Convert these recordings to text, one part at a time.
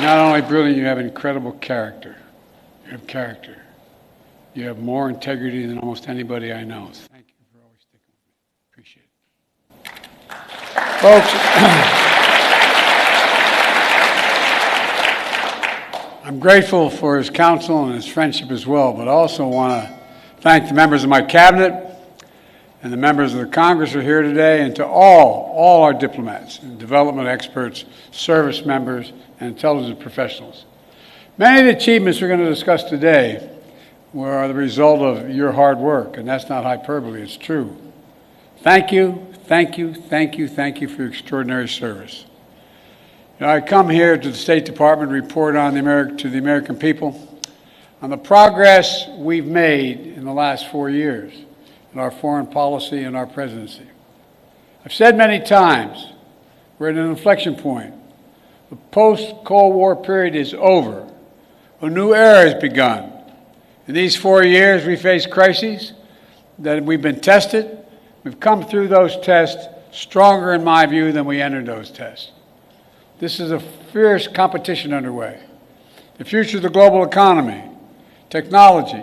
You're not only brilliant, you have incredible character. You have character. You have more integrity than almost anybody I know. So thank you for always sticking with me. Appreciate it. Folks, I'm grateful for his counsel and his friendship as well, but I also want to thank the members of my cabinet and the members of the Congress who are here today, and to all our diplomats and development experts, service members, and intelligence professionals. Many of the achievements we're going to discuss today are the result of your hard work, and that's not hyperbole, it's true. Thank you, thank you, thank you, thank you for your extraordinary service. You know, I come here to the State Department to report on to the American people on the progress we've made in the last 4 years in our foreign policy and our presidency. I've said many times, we're at an inflection point. The post-Cold War period is over. A new era has begun. In these 4 years, we faced crises that we've been tested. We've come through those tests stronger, in my view, than we entered those tests. This is a fierce competition underway. The future of the global economy, technology,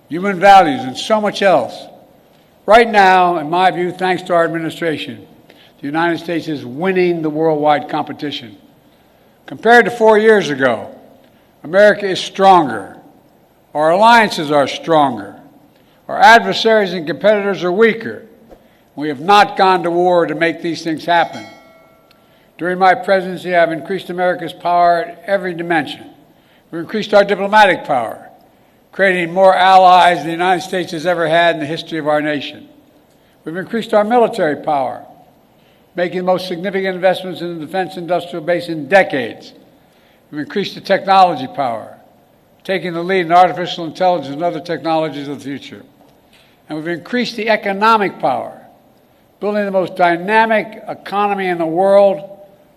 human values, and so much else. Right now, in my view, thanks to our administration, the United States is winning the worldwide competition. Compared to 4 years ago, America is stronger. Our alliances are stronger. Our adversaries and competitors are weaker. We have not gone to war to make these things happen. During my presidency, I've increased America's power at every dimension. We've increased our diplomatic power, creating more allies than the United States has ever had in the history of our nation. We've increased our military power, making the most significant investments in the defense industrial base in decades. We've increased the technology power, taking the lead in artificial intelligence and other technologies of the future. And we've increased the economic power, building the most dynamic economy in the world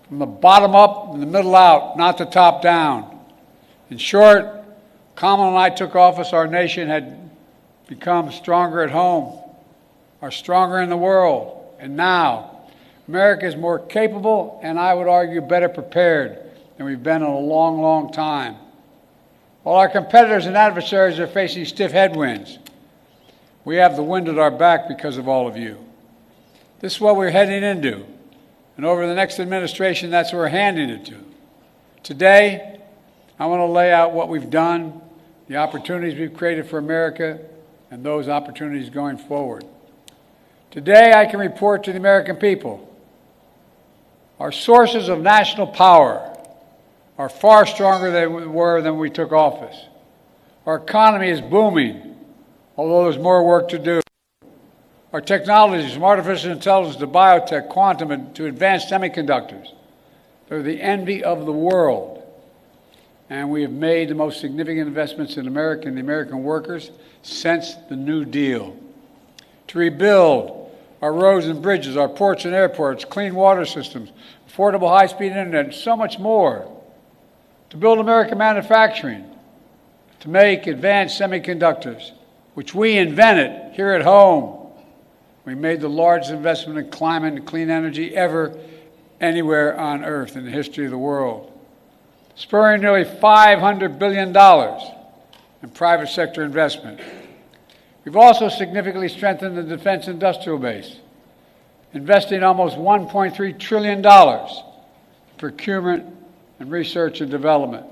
from the bottom up and the middle out, not the top down. In short, Kamala and I took office, our nation had become stronger at home, or stronger in the world. And now, America is more capable and, I would argue, better prepared than we've been in a long, long time. While our competitors and adversaries are facing stiff headwinds, we have the wind at our back because of all of you. This is what we're heading into. And over the next administration, that's what we're handing it to. Today, I want to lay out what we've done, the opportunities we've created for America, and those opportunities going forward. Today, I can report to the American people our sources of national power are far stronger than we were when we took office. Our economy is booming, although there's more work to do. Our technologies, from artificial intelligence to biotech, quantum, and to advanced semiconductors, they're the envy of the world. And we have made the most significant investments in America and the American workers since the New Deal. To rebuild our roads and bridges, our ports and airports, clean water systems, affordable high-speed internet, and so much more. To build American manufacturing, to make advanced semiconductors, which we invented here at home. We made the largest investment in climate and clean energy ever anywhere on earth in the history of the world, spurring nearly $500 billion in private sector investment. We've also significantly strengthened the defense industrial base, investing almost $1.3 trillion in procurement and research and development.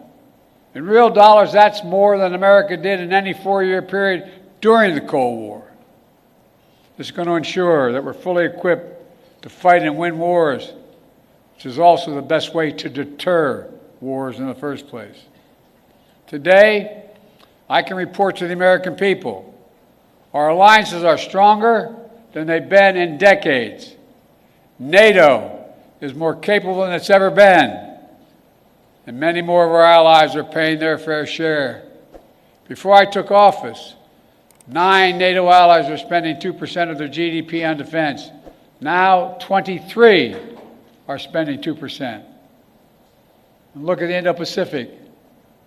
In real dollars, that's more than America did in any 4-year period during the Cold War. This is going to ensure that we're fully equipped to fight and win wars, which is also the best way to deter wars in the first place. Today, I can report to the American people our alliances are stronger than they've been in decades. NATO is more capable than it's ever been, and many more of our allies are paying their fair share. Before I took office, 9 NATO allies were spending 2% of their GDP on defense. Now, 23 are spending 2%. And look at the Indo-Pacific.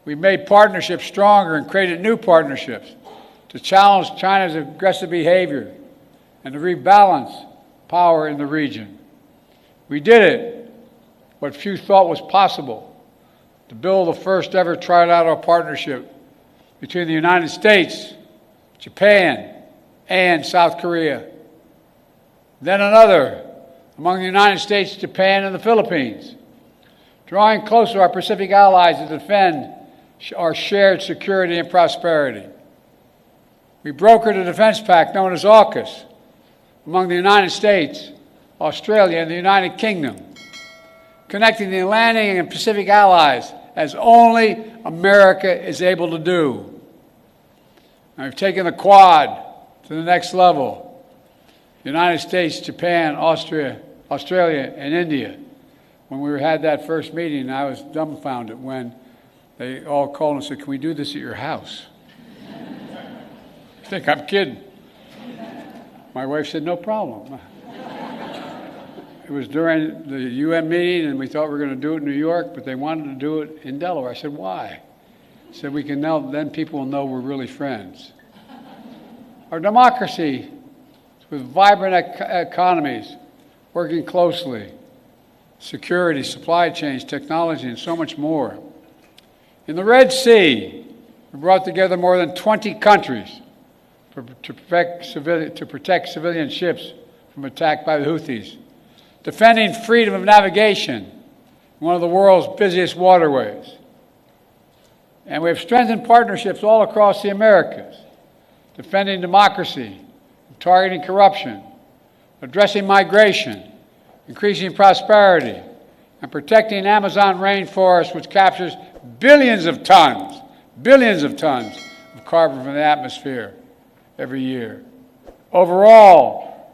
We've made partnerships stronger and created new partnerships to challenge China's aggressive behavior and to rebalance power in the region. We did it, what few thought was possible, to build the first ever trilateral partnership between the United States, Japan, and South Korea. Then another among the United States, Japan, and the Philippines, drawing closer our Pacific allies to defend our shared security and prosperity. We brokered a defense pact known as AUKUS among the United States, Australia, and the United Kingdom, connecting the Atlantic and Pacific allies as only America is able to do. And we've taken the Quad to the next level. The United States, Japan, Australia, and India. When we had that first meeting, I was dumbfounded when they all called and said, "Can we do this at your house?" I think I'm kidding. My wife said, "No problem." It was during the UN meeting, and we thought we were going to do it in New York, but they wanted to do it in Delaware. I said, "Why?" He said, "We can know, then people will know we're really friends." Our democracy, with vibrant economies, working closely, security, supply chains, technology, and so much more. In the Red Sea, we brought together more than 20 countries to protect civilian ships from attack by the Houthis, defending freedom of navigation in one of the world's busiest waterways. And we have strengthened partnerships all across the Americas, defending democracy, targeting corruption, addressing migration, increasing prosperity, and protecting Amazon rainforest, which captures billions of tons of carbon from the atmosphere every year. Overall,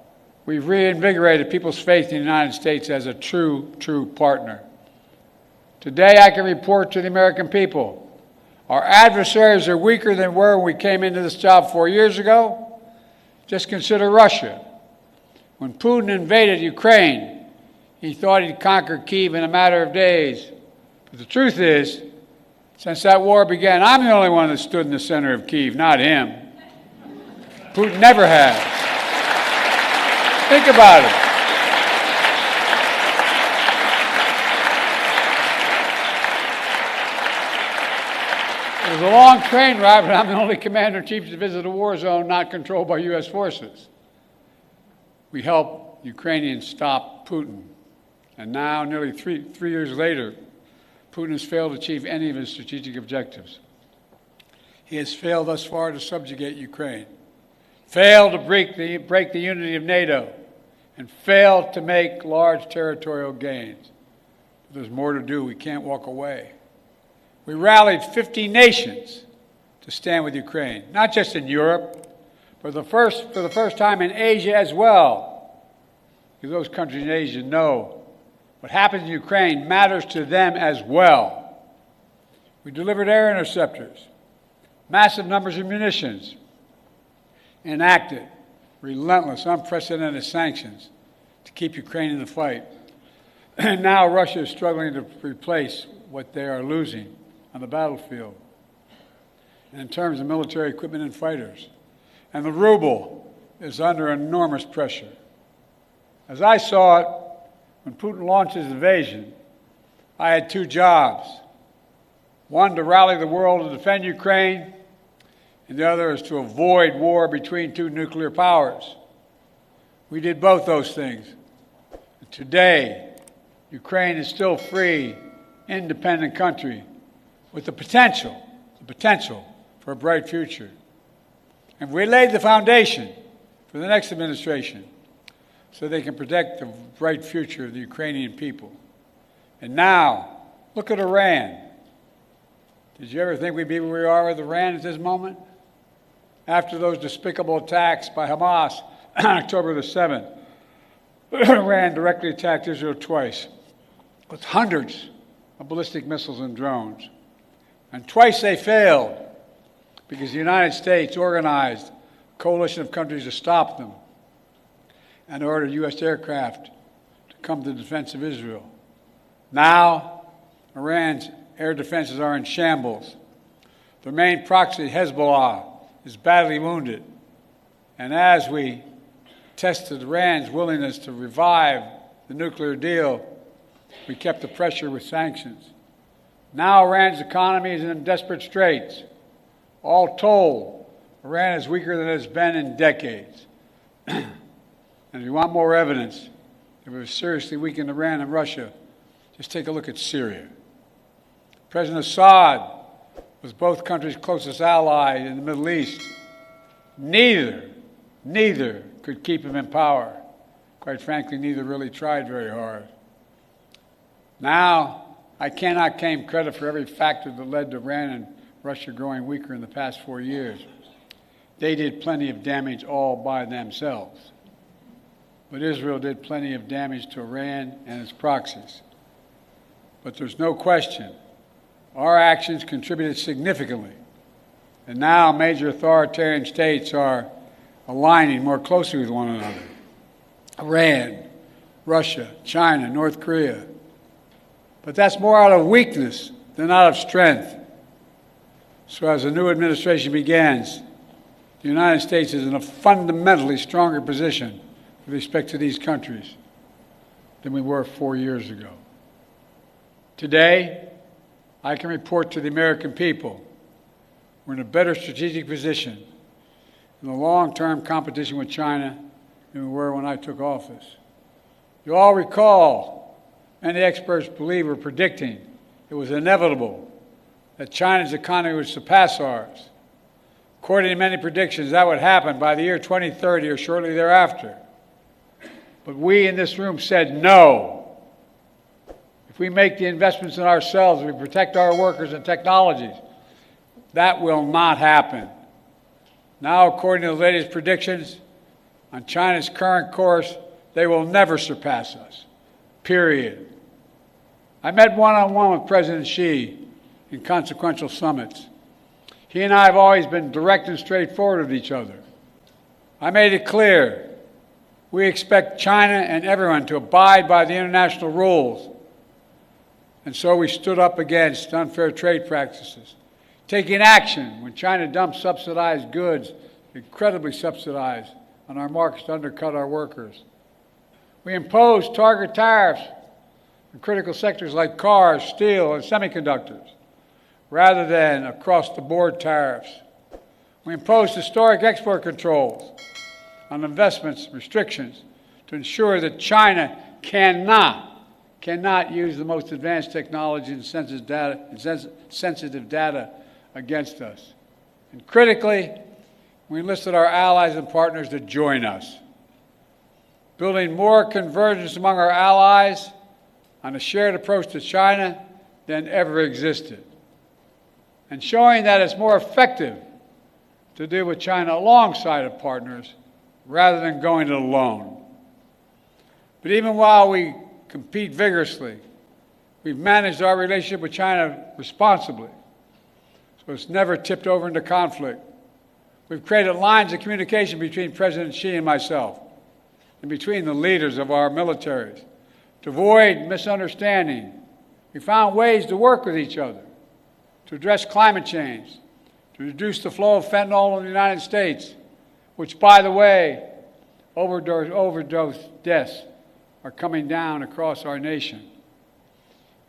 we've reinvigorated people's faith in the United States as a true partner. Today, I can report to the American people, our adversaries are weaker than were when we came into this job 4 years ago. Just consider Russia. When Putin invaded Ukraine, he thought he'd conquer Kyiv in a matter of days. But the truth is, since that war began, I'm the only one that stood in the center of Kyiv, not him. Putin never has. Think about it. It was a long train ride, but I'm the only commander-in-chief to visit a war zone not controlled by U.S. forces. We helped Ukrainians stop Putin. And now, nearly three years later, Putin has failed to achieve any of his strategic objectives. He has failed thus far to subjugate Ukraine, failed to break the unity of NATO, and failed to make large territorial gains. But there's more to do. We can't walk away. We rallied 50 nations to stand with Ukraine, not just in Europe, but for the first time in Asia as well. Because those countries in Asia know what happens in Ukraine matters to them as well. We delivered air interceptors, massive numbers of munitions, enacted relentless, unprecedented sanctions to keep Ukraine in the fight. And now Russia is struggling to replace what they are losing on the battlefield and in terms of military equipment and fighters. And the ruble is under enormous pressure. As I saw it, when Putin launched his invasion, I had two jobs. One, to rally the world to defend Ukraine, and the other is to avoid war between two nuclear powers. We did both those things. And today, Ukraine is still free, independent country with the potential for a bright future. And we laid the foundation for the next administration so they can protect the bright future of the Ukrainian people. And now, look at Iran. Did you ever think we'd be where we are with Iran at this moment? After those despicable attacks by Hamas on October the 7th, Iran directly attacked Israel twice with hundreds of ballistic missiles and drones. And twice they failed because the United States organized a coalition of countries to stop them and ordered U.S. aircraft to come to the defense of Israel. Now, Iran's air defenses are in shambles. Their main proxy, Hezbollah, is badly wounded. And as we tested Iran's willingness to revive the nuclear deal, we kept the pressure with sanctions. Now Iran's economy is in desperate straits. All told, Iran is weaker than it has been in decades. And if you want more evidence that we've seriously weakened Iran and Russia, just take a look at Syria. President Assad was both countries' closest ally in the Middle East. Neither could keep him in power. Quite frankly, neither really tried very hard. Now, I cannot claim credit for every factor that led to Iran and Russia growing weaker in the past 4 years. They did plenty of damage all by themselves. But Israel did plenty of damage to Iran and its proxies. But there's no question, our actions contributed significantly. And now major authoritarian states are aligning more closely with one another. Iran, Russia, China, North Korea. But that's more out of weakness than out of strength. So as the new administration begins, the United States is in a fundamentally stronger position with respect to these countries than we were 4 years ago. Today, I can report to the American people we're in a better strategic position in the long-term competition with China than we were when I took office. You all recall, many experts believe were predicting it was inevitable that China's economy would surpass ours. According to many predictions, that would happen by the year 2030 or shortly thereafter. But we in this room said no. If we make the investments in ourselves, we protect our workers and technologies, that will not happen. Now, according to the latest predictions, on China's current course, they will never surpass us, period. I met one-on-one with President Xi in consequential summits. He and I have always been direct and straightforward with each other. I made it clear we expect China and everyone to abide by the international rules. And so we stood up against unfair trade practices, taking action when China dumped subsidized goods, incredibly subsidized, on our markets to undercut our workers. We imposed target tariffs in critical sectors like cars, steel, and semiconductors, rather than across-the-board tariffs. We imposed historic export controls on investments, restrictions, to ensure that China cannot use the most advanced technology and sensitive data against us. And critically, we enlisted our allies and partners to join us, building more convergence among our allies on a shared approach to China than ever existed, and showing that it's more effective to deal with China alongside of partners rather than going it alone. But even while we compete vigorously, we've managed our relationship with China responsibly, so it's never tipped over into conflict. We've created lines of communication between President Xi and myself, and between the leaders of our militaries, to avoid misunderstanding. We found ways to work with each other, to address climate change, to reduce the flow of fentanyl in the United States, which, by the way, overdose deaths are coming down across our nation.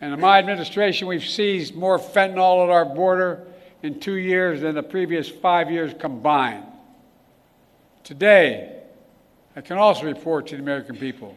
And in my administration, we've seized more fentanyl at our border in 2 years than the previous 5 years combined. Today, I can also report to the American people